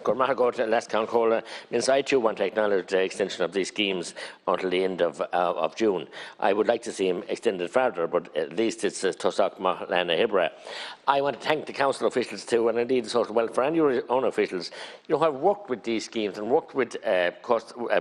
Go to last count call. I too want to acknowledge the extension of these schemes until the end of June. I would like to see them extended further, but at least it's Tusak Mahlana Hibra. I want to thank the council officials too, and indeed the social welfare and your own officials, who have worked with these schemes and worked with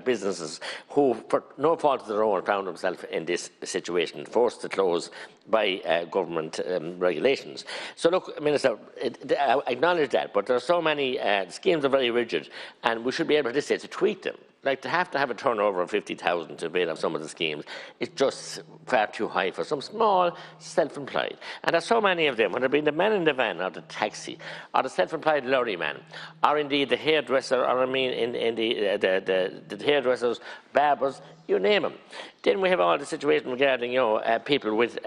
businesses who, for no fault of their own, found themselves in this situation, forced to close by government regulations. So look, Minister, I acknowledge that, but there are so many schemes are very rigid, and we should be able at this stage to tweak them. Like, to have a turnover of 50,000 to bail out some of the schemes is just far too high for some small self-employed. And there's so many of them, whether it be the man in the van or the taxi or the self-employed lorry man, or indeed the hairdresser, or the hairdressers, barbers, you name them. Then we have all the situation regarding people with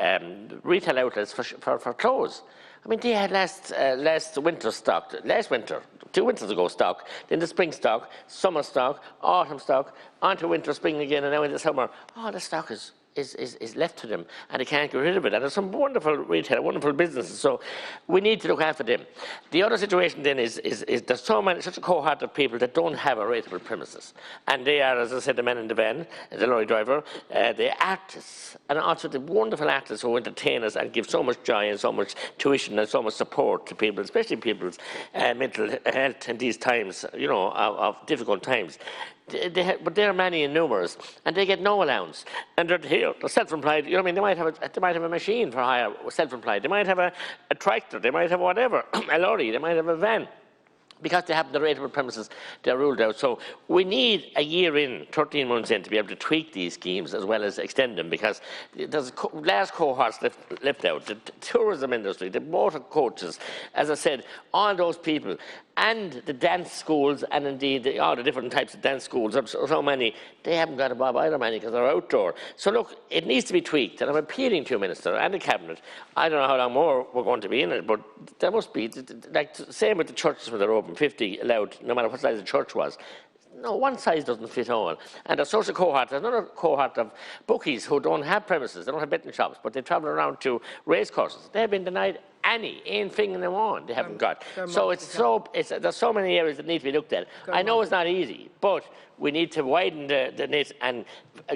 retail outlets for clothes. I mean, they had last winter stock, 2 winters ago stock, then the spring stock, summer stock, autumn stock, onto winter, spring again, and now in the summer. All the stock is left to them, and they can't get rid of it. And there's some wonderful retail, wonderful businesses, so we need to look after them. The other situation then is there's such a cohort of people that don't have a rateable premises, and they are, as I said, the men in the van, the lorry driver, the artists, and also the wonderful artists who entertain us and give so much joy and so much tuition and so much support to people, especially people's mental health in these times, of difficult times. But they're many and numerous, and they get no allowance. And they're self-employed. They might have a machine for hire, self-employed. They might have a tractor. They might have whatever, a lorry. They might have a van. Because they have the rateable premises, they're ruled out. So we need a year in, 13 months in, to be able to tweak these schemes as well as extend them, because there's large cohorts left out. The tourism industry, the motor coaches, as I said, all those people, and the dance schools, and indeed all the different types of dance schools, so many, they haven't got a bob either money because they're outdoor. So look, it needs to be tweaked, and I'm appealing to you, Minister, and the Cabinet. I don't know how long more we're going to be in it, but there must be, like, same with the churches when they're open, 50 allowed, no matter what size the church was. No, one size doesn't fit all. And there's social cohort, there's another cohort of bookies who don't have premises, they don't have betting shops, but they travel around to race courses. They've been denied anything they want, they haven't got. So there's so many areas that need to be looked at. I know it's not easy, but we need to widen the net and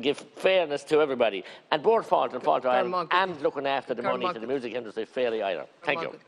give fairness to everybody. And both Fault and Fault Ireland, and looking after the money to the music industry fairly either. Thank you.